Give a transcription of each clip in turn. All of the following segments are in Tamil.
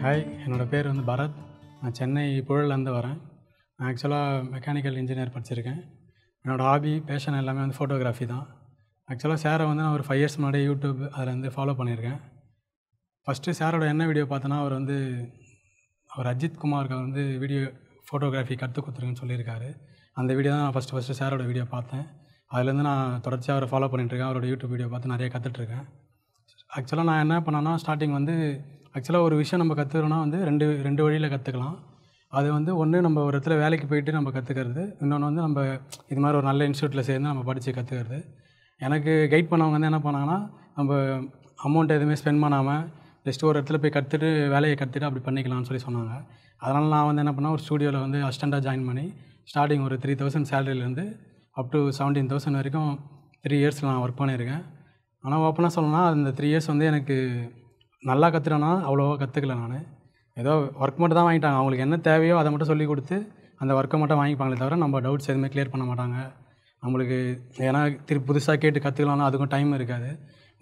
ஹாய், என்னோடய பேர் வந்து பரத். நான் சென்னை புழல்லேருந்து வரேன். நான் ஆக்சுவலாக மெக்கானிக்கல் இன்ஜினியர் படிச்சிருக்கேன். என்னோடய ஹாபி, பேஷன் எல்லாமே வந்து ஃபோட்டோகிராஃபி தான். ஆக்சுவலாக சாரை வந்து நான் ஒரு 5 இயர்ஸ் முன்னாடி யூடியூப் அதில் வந்து ஃபாலோ பண்ணியிருக்கேன். ஃபஸ்ட்டு சாரோட என்ன வீடியோ பார்த்தேன்னா, அவர் அஜித் குமாருக்கு வந்து வீடியோ ஃபோட்டோகிராஃபி கற்றுக் கொடுத்துருங்கன்னு சொல்லியிருக்காரு. அந்த வீடியோ தான் நான் ஃபஸ்ட்டு சாரோட வீடியோ பார்த்தேன். அதுலேருந்து நான் தொடர்ச்சியாக அவரை ஃபாலோ பண்ணிட்டுருக்கேன். அவரோட யூடியூப் வீடியோ பார்த்து நிறைய கற்றுட்ருக்கேன். ஆக்சுவலாக நான் என்ன பண்ணேன்னா, ஸ்டார்டிங் வந்து ஆக்சுவலாக ஒரு விஷயம் நம்ம கற்றுக்கிறோன்னா வந்து ரெண்டு வழியில் கற்றுக்கலாம். அது வந்து ஒன்று நம்ம ஒரு இடத்துல வேலைக்கு போயிட்டு நம்ம கற்றுக்கிறது, இன்னொன்று வந்து நம்ம இது மாதிரி ஒரு நல்ல இன்ஸ்டியூட்டில் சேர்ந்து நம்ம படித்து கற்றுக்கிறது. எனக்கு கைட் பண்ணவங்க வந்து என்ன பண்ணாங்கன்னா, நம்ம அமௌண்ட் எதுவுமே ஸ்பெண்ட் பண்ணாமல் ஜஸ்ட் ஒரு இடத்துல போய் கற்றுட்டு வேலையை கற்றுட்டு அப்படி பண்ணிக்கலாம்னு சொல்லி சொன்னாங்க. அதனால் நான் வந்து என்ன பண்ணேன், ஒரு ஸ்டூடியோவில் வந்து அசிஸ்டண்ட்டாக ஜாயின் பண்ணி ஸ்டார்டிங் ஒரு 3000 சேலரியிலேருந்து அப் டு 17,000 வரைக்கும் 3 இயர்ஸில் நான் ஒர்க் பண்ணியிருக்கேன். ஆனால் ஓப்பனாக சொல்லணும்னா அந்த 3 இயர்ஸ் வந்து எனக்கு நல்லா கற்றுட்டேன்னா அவ்வளோவா கற்றுக்கல நான். ஏதோ ஒர்க் மட்டும் தான் வாங்கிட்டாங்க. அவங்களுக்கு என்ன தேவையோ அதை மட்டும் சொல்லிக் கொடுத்து அந்த ஒர்க்கை மட்டும் வாங்கிப்பாங்களே தவிர நம்ம டவுட்ஸ் எதுவுமே கிளியர் பண்ண மாட்டாங்க. நம்மளுக்கு ஏன்னா திருப்பி புதுசாக கேட்டு கற்றுக்கலாம்னா அதுக்கும் டைம் இருக்காது.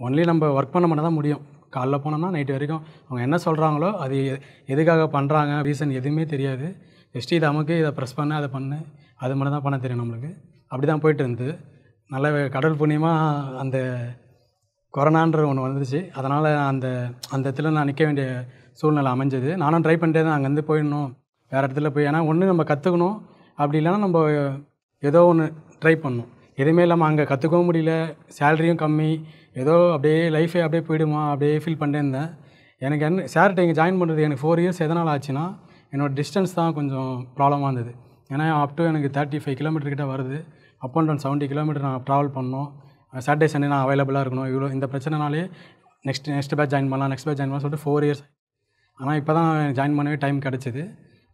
ஒன்லி நம்ம ஒர்க் பண்ண மட்டும் தான் முடியும். காலைல போனோம்னா நைட்டு வரைக்கும் அவங்க என்ன சொல்கிறாங்களோ அது எதுக்காக பண்ணுறாங்க ரீசன் எதுவுமே தெரியாது. ஜஸ்ட் இதை அமுக்கு, இதை ப்ரெஸ் பண்ணு, அதை பண்ணு, அது மட்டும் தான் பண்ண தெரியும் நம்மளுக்கு. அப்படி தான் போய்ட்டு இருந்தது. நல்ல கடவுள் புண்ணியமாக அந்த கொரோனான்ற ஒன்று வந்துச்சு. அதனால் அந்த இடத்துல நான் நிற்க வேண்டிய சூழ்நிலை அமைஞ்சது. நானும் ட்ரை பண்ணிட்டே தான் அங்கேருந்து போயிடணும் வேறு இடத்துல போய். ஏன்னா ஒன்று நம்ம கற்றுக்கணும், அப்படி இல்லைன்னா நம்ம ஏதோ ஒன்று ட்ரை பண்ணணும். எதுவுமே இல்லாமல் அங்கே கற்றுக்கவும் முடியல, சேலரியும் கம்மி, ஏதோ அப்படியே லைஃபே அப்படியே போயிடுமா அப்படியே ஃபீல் பண்ணிட்டே இருந்தேன். எனக்கு என்ன சார்கிட்ட இங்கே ஜாயின் பண்ணுறது எனக்கு 4 இயர்ஸ் எதனால் ஆச்சுன்னா, என்னோடய டிஸ்டன்ஸ் தான் கொஞ்சம் ப்ராப்ளமாக இருந்தது. ஏன்னா அப் டு எனக்கு 35 கிலோமீட்டர் கிட்ட வருது. அப் அண்ட் டவுன் 70 கிலோமீட்டர் நான் ட்ராவல் பண்ணணும். சாட்டர்டே சண்டே நான் அவைலபிளாக இருக்கணும். இந்த பிரச்சனைனாலே நெக்ஸ்ட் பேட்ச் ஜாயின் பண்ணலாம் சொல்லிட்டு 4 இயர்ஸ். ஆனால் இப்போ தான் ஜாயின் பண்ணவே டைம் கிடச்சிது.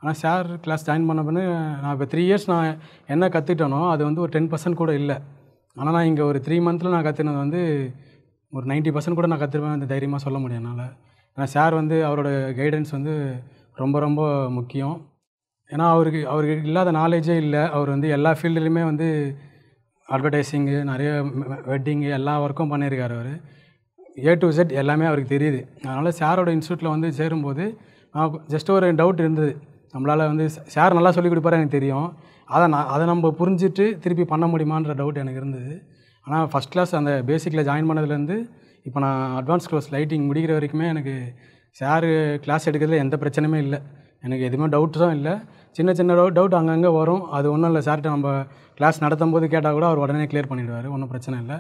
ஆனால் சார் கிளாஸ் ஜாயின் பண்ண பிறகு நான் இப்போ 3 இயர்ஸ் நான் என்ன கற்றுக்கிட்டேனோ அது வந்து ஒரு 10% கூட இல்லை. ஆனால் நான் இங்கே ஒரு 3 மந்த்தில் நான் கற்றுனது வந்து ஒரு 90% கூட நான் கற்றுருவேன் அந்த தைரியமாக சொல்ல முடியும் என்னால். ஏன்னா சார் வந்து அவரோட கைடன்ஸ் வந்து ரொம்ப ரொம்ப முக்கியம். ஏன்னா அவருக்கு இல்லாத நாலேஜே இல்லை. அவர் வந்து எல்லா ஃபீல்டுலேயுமே வந்து அட்வர்டைஸிங்கு, நிறைய வெட்டிங்கு எல்லா ஒர்க்கும் பண்ணியிருக்காரு. அவர் A to Z எல்லாமே அவருக்கு தெரியுது. அதனால் சாரோட இன்ஸ்டியூட்டில் வந்து சேரும்போது ஜஸ்ட் ஒரு டவுட் இருந்தது. நம்மளால் வந்து சார் நல்லா சொல்லிக் கொடுப்பாரு எனக்கு தெரியும். அதை நம்ம புரிஞ்சுட்டு திருப்பி பண்ண முடியுமான்ற டவுட் எனக்கு இருந்தது. ஆனால் ஃபஸ்ட் கிளாஸ் அந்த பேசிக்கில் ஜாயின் பண்ணதுலேருந்து இப்போ நான் அட்வான்ஸ் கோர்ஸ் லைட்டிங் முடிக்கிற வரைக்குமே எனக்கு சார் கிளாஸ் எடுக்கிறதுல எந்த பிரச்சனையுமே இல்லை. எனக்கு எதுவுமே டவுட்ஸும் இல்லை. சின்ன டவுட் அங்கங்கே வரும். அது ஒன்றும் இல்லை, சார்கிட்ட நம்ம கிளாஸ் நடத்தும் போது கேட்டால் கூட அவர் உடனே கிளியர் பண்ணிவிடுவார். ஒன்றும் பிரச்சனை இல்லை.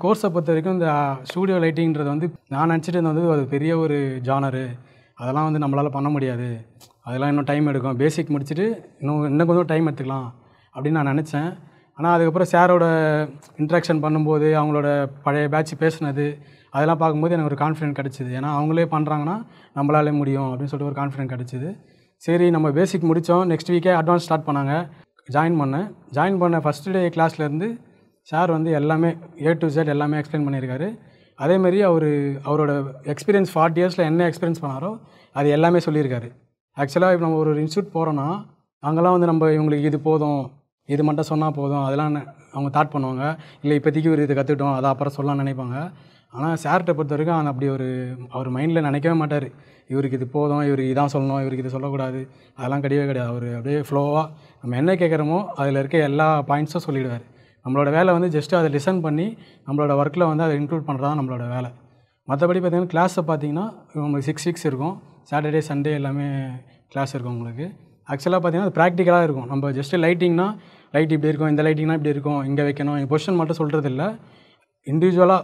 கோர்ஸை பொறுத்த வரைக்கும் இந்த ஸ்டூடியோ லைட்டிங்கிறது வந்து நான் நினச்சிட்டு இருந்தது வந்து அது பெரிய ஒரு ஜானரு, அதெல்லாம் வந்து நம்மளால் பண்ண முடியாது, அதெல்லாம் இன்னும் டைம் எடுக்கும், பேசிக் முடிச்சுட்டு இன்னும் கொஞ்சம் டைம் எடுத்துக்கலாம் அப்படின்னு நான் நினச்சேன். ஆனால் அதுக்கப்புறம் சாரோட இன்ட்ராக்ஷன் பண்ணும்போது அவங்களோட பழைய பேட்ச் பேசுனது அதெல்லாம் பார்க்கும்போது எனக்கு ஒரு கான்ஃபிடென்ட் கிடச்சிது. ஏன்னா அவங்களே பண்ணுறாங்கன்னா நம்மளாலே முடியும் அப்படின்னு சொல்லிட்டு ஒரு கான்ஃபிடென்ட் கிடச்சிது. சரி, நம்ம பேசிக் முடித்தோம். நெக்ஸ்ட் வீக்கே அட்வான்ஸ் ஸ்டார்ட் பண்ணாங்க. ஜாயின் பண்ண ஃபஸ்ட் டே கிளாஸ்லேருந்து சார் வந்து எல்லாமே A to Z எல்லாமே எக்ஸ்பிளைன் பண்ணியிருக்காரு. அதேமாரி அவரோட எக்ஸ்பீரியன்ஸ் 40 இயர்ஸில் என்ன எக்ஸ்பீரியன்ஸ் பண்ணாரோ அது எல்லாமே சொல்லியிருக்காரு. ஆக்சுவலாக இப்போ நம்ம ஒரு இன்ஸ்டியூட் போகிறோன்னா அங்கெல்லாம் வந்து நம்ம இவங்களுக்கு இது போதும், இது மட்டும் சொன்னால் போதும், அதெல்லாம் அவங்க தாட் பண்ணுவாங்க. இல்லை இப்போதைக்கு ஒரு இது கற்றுக்கிட்டோம் அதை அப்புறம் சொல்லலாம்னு நினைப்பாங்க. ஆனால் சார்கிட்ட பொறுத்த வரைக்கும் அப்படி அவர் மைண்டில் நினைக்கவே மாட்டார். இவருக்கு இது போதும், இவருக்கு இதான் சொல்லணும், இவருக்கு இது சொல்லக்கூடாது, அதெல்லாம் கிடையாது. அவர் அப்படியே ஃப்ளோவாக நம்ம என்ன கேட்குறோமோ அதில் இருக்க எல்லா பாயிண்ட்ஸும் சொல்லிவிடுவார். நம்மளோட வேலை வந்து ஜஸ்ட்டு அதை லிசன் பண்ணி நம்மளோட ஒர்க்கில் வந்து அதை இன்க்ளூட் பண்ணுறது தான் நம்மளோட வேலை. மற்றபடி பார்த்திங்கன்னா கிளாஸை பார்த்திங்கன்னா உங்களுக்கு 6 வீக்ஸ் இருக்கும். சாட்டர்டே சண்டே எல்லாமே கிளாஸ் இருக்கும் உங்களுக்கு. ஆக்சுவலாக பார்த்திங்கன்னா அது ப்ராக்டிக்கலாக இருக்கும். நம்ம ஜஸ்ட்டு லைட்டிங்னா லைட் இப்படி இருக்கும், இந்த லைட்டிங்னா இப்படி இருக்கும், இங்கே வைக்கணும், எங்கள் பொசிஷன் மட்டும் சொல்கிறது இல்லை. இண்டிவிஜுவலாக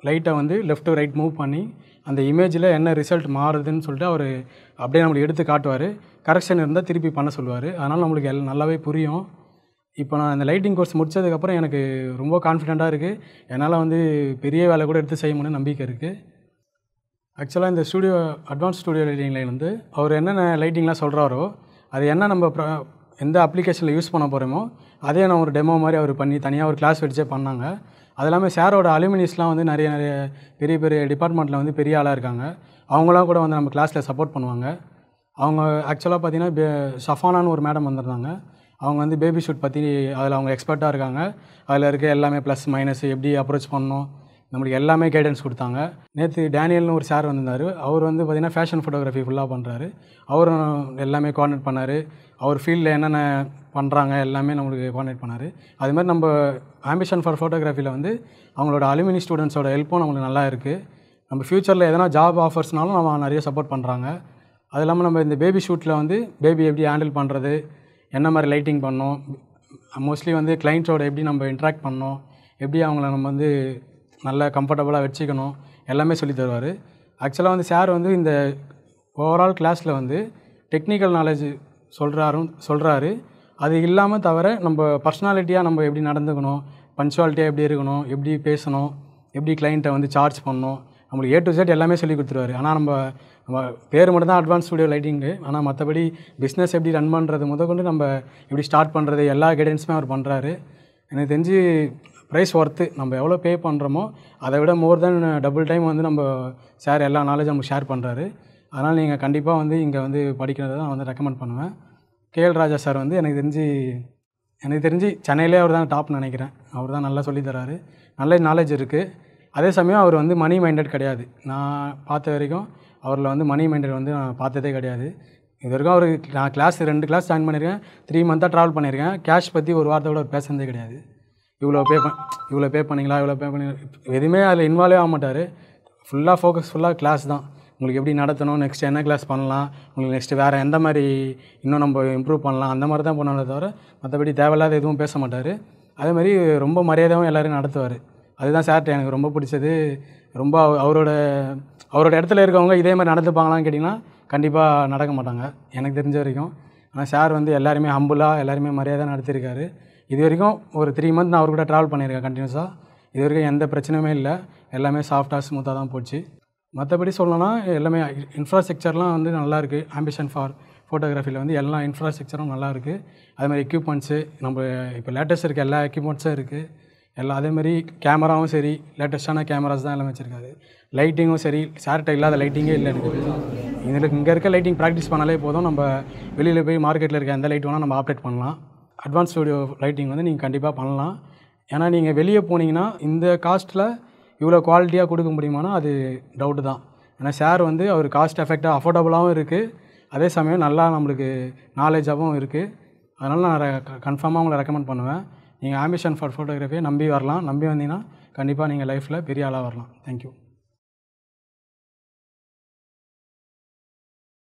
லைட்டை வந்து லெஃப்ட் டு ரைட் மூவ் பண்ணி அந்த இமேஜில் என்ன ரிசல்ட் மாறுதுன்னு சொல்லிட்டு அவர் அப்படியே நம்மளுக்கு எடுத்து காட்டுவார். கரெக்ஷன் இருந்தால் திருப்பி பண்ண சொல்லுவார். அதனால் நம்மளுக்கு நல்லாவே புரியும். இப்போ நான் இந்த லைட்டிங் கோர்ஸ் முடித்ததுக்கப்புறம் எனக்கு ரொம்ப கான்ஃபிடெண்ட்டாக இருக்குது. என்னால் வந்து பெரிய வேலை கூட எடுத்து செய்ய முடியும் நம்பிக்கை இருக்குது. ஆக்சுவலாக இந்த அட்வான்ஸ் ஸ்டூடியோ லைட்டிங்கில் வந்து அவர் என்னென்ன லைட்டிங்லாம் சொல்கிறாரோ அது என்ன நம்ம எந்த அப்ளிகேஷனில் யூஸ் பண்ண போகிறோமோ அதே நான் ஒரு டெமோ மாதிரி அவர் பண்ணி தனியாக ஒரு கிளாஸ் வச்சே பண்ணாங்க. அது இல்லாமல் சாரோட அலுமினிஸ்லாம் வந்து நிறைய பெரிய டிபார்ட்மெண்ட்டில் வந்து பெரிய ஆளாக இருக்காங்க. அவங்களாம் கூட வந்து நம்ம கிளாஸில் சப்போர்ட் பண்ணுவாங்க. அவங்க ஆக்சுவலாக பார்த்திங்கன்னா ஷஃபானான்னு ஒரு மேடம் வந்திருந்தாங்க. அவங்க வந்து பேபி ஷூட் பற்றி அதில் அவங்க எக்ஸ்பர்ட்டாக இருக்காங்க. அதில் இருக்க எல்லாமே ப்ளஸ் மைனஸ் எப்படி அப்ரோச் பண்ணணும், நம்மளுக்கு எல்லாமே கைடன்ஸ் கொடுத்தாங்க. நேற்று டேனியல்னு ஒரு சார் வந்திருந்தார். அவர் வந்து பார்த்திங்கன்னா ஃபேஷன் ஃபோட்டோகிராஃபி ஃபுல்லாக பண்ணுறாரு. அவரும் எல்லாமே கோஆர்டினேட் பண்ணார். அவர் ஃபீல்டில் என்னென்ன பண்ணுறாங்க எல்லாமே நம்மளுக்கு கோஆர்டினேட் பண்ணார். அதுமாதிரி நம்ம ஆம்பிஷன் ஃபார் ஃபோட்டோகிராஃபியில் வந்து அவங்களோட அலுமினி ஸ்டூடெண்ட்ஸோட ஹெல்ப்பும் நம்மளுக்கு நல்லா இருக்குது. நம்ம ஃப்யூச்சரில் எதனா ஜாப் ஆஃபர்ஸ்னாலும் நம்ம நிறைய சப்போர்ட் பண்ணுறாங்க. அது இல்லாமல் நம்ம இந்த பேபி ஷூட்டில் வந்து பேபி எப்படி ஹேண்டில் பண்ணுறது, என்ன மாதிரி லைட்டிங் பண்ணணும், மோஸ்ட்லி வந்து கிளைண்ட்ஸோட எப்படி நம்ம இன்ட்ராக்ட் பண்ணணும், எப்படி அவங்கள நம்ம வந்து நல்லா கம்ஃபர்டபுளாக வச்சுக்கணும் எல்லாமே சொல்லி தருவார். ஆக்சுவலாக வந்து சார் வந்து இந்த ஓவரால் கிளாஸில் வந்து டெக்னிக்கல் நாலேஜ் சொல்கிறாரு. அது இல்லாமல் தவிர நம்ம பர்சனாலிட்டியாக நம்ம எப்படி நடந்துக்கணும், பன்ச்சுவாலிட்டியாக எப்படி இருக்கணும், எப்படி பேசணும், எப்படி கிளைண்ட்டை வந்து சார்ஜ் பண்ணணும், நம்மளுக்கு A to Z எல்லாமே சொல்லி கொடுத்துருவாரு. ஆனால் நம்ம பேர் மட்டும் தான் அட்வான்ஸ் ஸ்டுடியோ லைட்டிங்கு. ஆனால் மற்றபடி பிஸ்னஸ் எப்படி ரன் பண்ணுறது முதற்கொண்டு நம்ம எப்படி ஸ்டார்ட் பண்ணுறது எல்லா கைடன்ஸுமே அவர் பண்ணுறாரு. எனக்கு தெரிஞ்சு ப்ரைஸ் ஒர்த்து. நம்ம எவ்வளோ பே பண்ணுறோமோ அதை விட மோர் தென் டபுள் டைம் வந்து நம்ம சார் எல்லா நாலேஜும் நமக்கு ஷேர் பண்ணுறாரு. அதனால் நீங்கள் கண்டிப்பாக வந்து இங்கே வந்து படிக்கிறத தான் வந்து ரெக்கமெண்ட் பண்ணுவேன். KL ராஜா சார் வந்து எனக்கு தெரிஞ்சு சென்னையிலே அவர் தான் டாப்னு நினைக்கிறேன். அவர் தான் நல்லா சொல்லித்தராரு. நல்ல நாலேஜ் இருக்குது. அதே சமயம் அவர் வந்து மணி மைண்டட் கிடையாது. நான் பார்த்த வரைக்கும் அவரில் வந்து மணி மைண்டட் வந்து நான் பார்த்ததே கிடையாது. இது வரைக்கும் நான் 2 கிளாஸ் ஜாயின் பண்ணியிருக்கேன். 3 மந்த்தாக ட்ராவல் பண்ணியிருக்கேன். கேஷ் பற்றி ஒரு வார்த்தை கூட பேசுனதே கிடையாது. இவ்வளோ பே பண்ணிங்களா, இவ்வளோ பே பண்ணி எதுவுமே அதில் இன்வால்வே ஆக மாட்டார். ஃபுல்லாக கிளாஸ் தான். உங்களுக்கு எப்படி நடத்தணும், நெக்ஸ்ட் என்ன கிளாஸ் பண்ணலாம், உங்களுக்கு நெக்ஸ்ட்டு வேறு எந்த மாதிரி இன்னும் நம்ம இம்ப்ரூவ் பண்ணலாம், அந்த மாதிரி தான் பண்ணாலே தவிர மற்றபடி தேவையில்லாத எதுவும் பேச மாட்டார். அதேமாதிரி ரொம்ப மரியாதையாகவும் எல்லோரும் நடத்துவார். அதுதான் சார்கிட்ட எனக்கு ரொம்ப பிடிச்சது. ரொம்ப அவரோட இடத்துல இருக்கவங்க இதே மாதிரி நடந்துப்பாங்களான்னு கேட்டிங்கன்னா கண்டிப்பாக நடக்க மாட்டாங்க எனக்கு தெரிஞ்ச வரைக்கும். ஆனால் சார் வந்து எல்லாருமே ஹம்புளாக எல்லாருமே மரியாதை நடத்தியிருக்காரு. இது வரைக்கும் ஒரு 3 மந்த் நான் அவர் கூட ட்ராவல் பண்ணியிருக்கேன் கண்டினியூஸாக. இது வரைக்கும் எந்த பிரச்சனையுமே இல்லை. எல்லாமே சாஃப்டாக ஸ்மூத்தாக தான் போச்சு. மற்றபடி சொல்லணும்னா எல்லாமே இன்ஃப்ராஸ்ட்ரக்சர்லாம் வந்து நல்லாயிருக்கு. ஆம்பிஷன் ஃபார் ஃபோட்டோகிராஃபியில் வந்து எல்லா இன்ஃப்ராஸ்ட்ரக்சரும் நல்லாயிருக்கு. அதுமாதிரி எக்யூப்மெண்ட்ஸு நம்ம இப்போ லேட்டஸ்ட் இருக்க எல்லா எக்யூப்மெண்ட்ஸும் இருக்குது. அதேமாதிரி கேமராவும் சரி லேட்டஸ்ட்டான கேமராஸ் தான் எல்லாமே வச்சுருக்காரு. லைட்டிங்கும் சரி சார்கிட்ட இல்லாத லைட்டிங்கே இல்லை எனக்கு. இங்கே இருக்க லைட்டிங் ப்ராக்டிஸ் பண்ணாலே போதும். நம்ம வெளியில் போய் மார்க்கெட்டில் இருக்க எந்த லைட் வேணால் நம்ம ஆப்ரேட் பண்ணலாம். அட்வான்ஸ் ஸ்டுடியோ லைட்டிங் வந்து நீங்கள் கண்டிப்பாக பண்ணலாம். ஏன்னா நீங்கள் வெளியே போனீங்கன்னா இந்த காஸ்ட்டில் இவ்வளோ குவாலிட்டியாக கொடுக்க முடியுமானா அது டவுட்டு தான். ஏன்னா சார் வந்து அவர் காஸ்ட் எஃபெக்டாக அஃபோர்டபுளாகவும் இருக்குது. அதே சமயம் நல்லா நம்மளுக்கு நாலேஜாகவும் இருக்குது. அதனால் நான் கன்ஃபார்மாக உங்களை ரெக்கமெண்ட் பண்ணுவேன். நீங்கள் ஆம்பிஷன் ஃபார் ஃபோட்டோகிராஃபியை நம்பி வரலாம். நம்பி வந்தீங்கன்னா கண்டிப்பாக நீங்கள் லைஃப்பில் பெரிய ஆளாக வரலாம். தேங்க்யூ.